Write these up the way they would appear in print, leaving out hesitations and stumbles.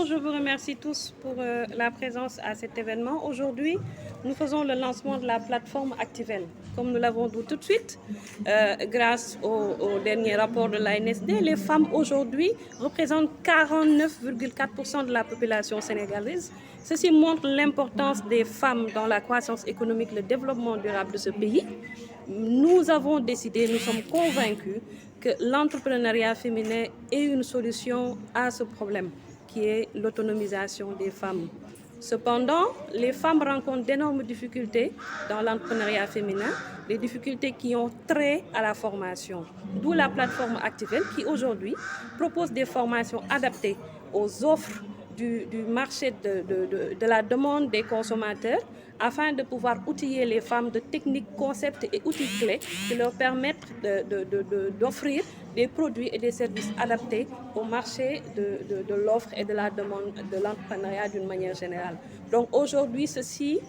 Bonjour, je vous remercie tous pour la présence à cet événement. Aujourd'hui, nous faisons le lancement de la plateforme Activel. Comme nous l'avons dit tout de suite, grâce au dernier rapport de l'ANSD, les femmes aujourd'hui représentent 49,4% de la population sénégalaise. Ceci montre l'importance des femmes dans la croissance économique et le développement durable de ce pays. Nous avons décidé, nous sommes convaincus que l'entrepreneuriat féminin est une solution à ce problème, qui est l'autonomisation des femmes. Cependant, les femmes rencontrent d'énormes difficultés dans l'entrepreneuriat féminin, des difficultés qui ont trait à la formation. D'où la plateforme Activel qui aujourd'hui propose des formations adaptées aux offres du marché de la demande des consommateurs afin de pouvoir outiller les femmes de techniques, concepts et outils clés qui leur permettent d'offrir des produits et des services adaptés au marché de l'offre et de la demande de l'entrepreneuriat d'une manière générale. Donc aujourd'hui, ceci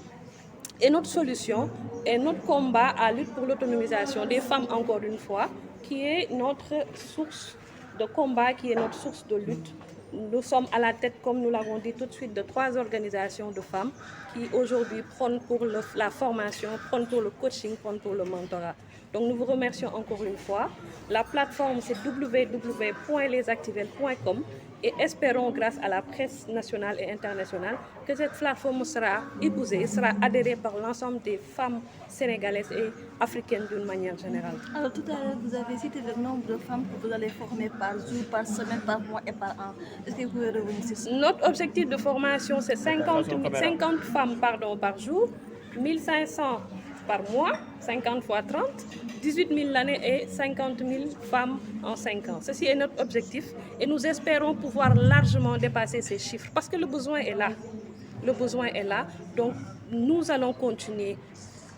est notre solution et notre combat à lutte pour l'autonomisation des femmes, encore une fois, qui est notre source de combat, qui est notre source de lutte. Nous sommes à la tête, comme nous l'avons dit tout de suite, de 3 organisations de femmes qui aujourd'hui prônent pour la formation, prônent pour le coaching, prônent pour le mentorat. Donc nous vous remercions encore une fois. La plateforme c'est www.lesactivels.com et espérons, grâce à la presse nationale et internationale, que cette plateforme sera épousée, sera adhérée par l'ensemble des femmes sénégalaises et africaines d'une manière générale. Alors tout à l'heure, vous avez cité le nombre de femmes que vous allez former par jour, par semaine, par mois et par an. Est-ce que vous pouvez revenir sur ça? Notre objectif de formation, c'est 50 femmes par jour, 1500 par mois, 50 fois 30, 18 000 l'année et 50 000 femmes en 5 ans. Ceci est notre objectif et nous espérons pouvoir largement dépasser ces chiffres parce que le besoin est là. Le besoin est là, donc nous allons continuer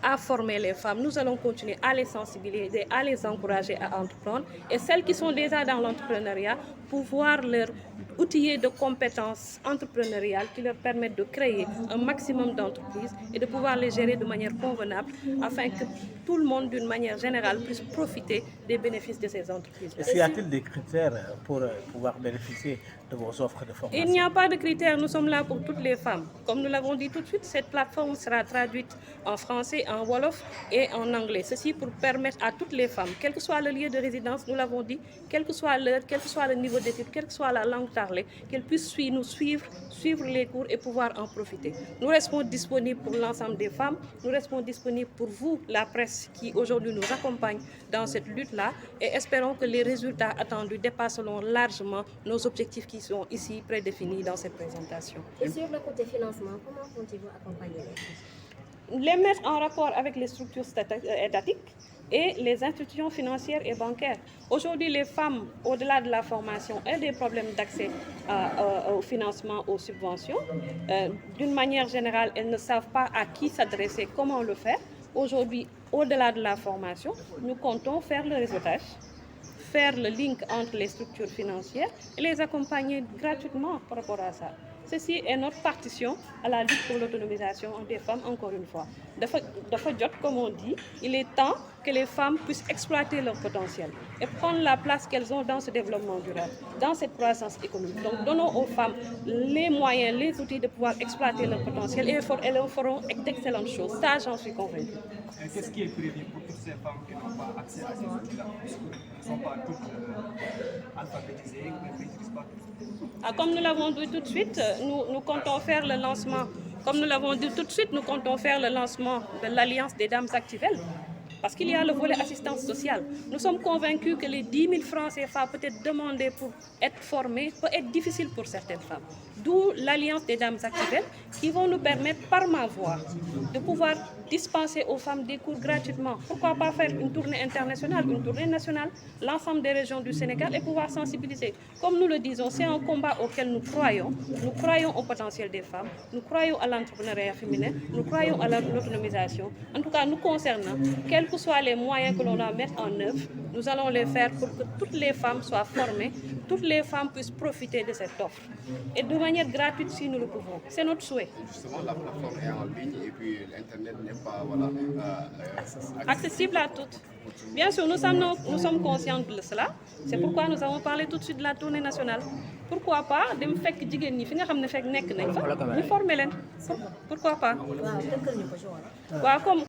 à former les femmes, nous allons continuer à les sensibiliser, à les encourager à entreprendre et celles qui sont déjà dans l'entrepreneuriat, pouvoir leur outiller de compétences entrepreneuriales qui leur permettent de créer un maximum d'entreprises et de pouvoir les gérer de manière convenable afin que tout le monde, d'une manière générale, puisse profiter des bénéfices de ces entreprises. Y a-t-il des critères pour pouvoir bénéficier de vos offres de formation? Il n'y a pas de critères, nous sommes là pour toutes les femmes. Comme nous l'avons dit tout de suite, cette plateforme sera traduite en français, en wolof et en anglais. Ceci pour permettre à toutes les femmes, quel que soit le lieu de résidence, nous l'avons dit, quelle que soit l'heure, quel que soit le niveau d'études, quelle que soit la langue parlée, qu'elles puissent nous suivre les cours et pouvoir en profiter. Nous restons disponibles pour l'ensemble des femmes, nous restons disponibles pour vous, la presse, qui aujourd'hui nous accompagne dans cette lutte-là et espérons que les résultats attendus dépasseront largement nos objectifs qui sont ici prédéfinis dans cette présentation. Et sur le côté financement, comment comptez-vous accompagner les mettre en rapport avec les structures étatiques et les institutions financières et bancaires. Aujourd'hui, les femmes, au-delà de la formation, ont des problèmes d'accès au financement, aux subventions. D'une manière générale, elles ne savent pas à qui s'adresser, comment le faire. Aujourd'hui, au-delà de la formation, nous comptons faire le réseautage, faire le link entre les structures financières et les accompagner gratuitement par rapport à ça. Ceci est notre partition à la lutte pour l'autonomisation des femmes, encore une fois. Comme on dit, il est temps que les femmes puissent exploiter leur potentiel et prendre la place qu'elles ont dans ce développement durable, dans cette croissance économique. Donc donnons aux femmes les moyens, les outils de pouvoir exploiter leur potentiel et elles feront d'excellentes choses. Ça, j'en suis convaincue. Qu'est-ce qui est prévu pour toutes ces femmes qui n'ont pas accès à ces outils-là, puisqu'elles ne sont pas toutes alphabétisées, ou ne maîtrisent pas tout? Comme nous l'avons dit tout de suite, nous comptons faire le lancement. Comme nous l'avons dit tout de suite, nous comptons faire le lancement de l'Alliance des Dames Activelles. Parce qu'il y a le volet assistance sociale. Nous sommes convaincus que les 10 000 francs CFA peut-être demandés pour être formés peut être difficile pour certaines femmes. D'où l'Alliance des Dames Activelles qui vont nous permettre, par ma voix, de pouvoir dispenser aux femmes des cours gratuitement. Pourquoi pas faire une tournée internationale, une tournée nationale, l'ensemble des régions du Sénégal et pouvoir sensibiliser. Comme nous le disons, c'est un combat auquel nous croyons. Nous croyons au potentiel des femmes, nous croyons à l'entrepreneuriat féminin, nous croyons à l'autonomisation. En tout cas, nous concernant, quelle quels que soient les moyens que l'on doit mettre en œuvre, nous allons les faire pour que toutes les femmes soient formées, toutes les femmes puissent profiter de cette offre. Et de manière gratuite si nous le pouvons. C'est notre souhait. Justement, la plateforme est en ligne et puis l'Internet n'est pas accessible à toutes. Bien sûr, nous sommes conscients de cela. C'est pourquoi nous avons parlé tout de suite de la tournée nationale. Pourquoi pas dem fekk jigéen ñi fi nga xam ne fekk nekk nañ fa ñu former leen pourquoi pas waaw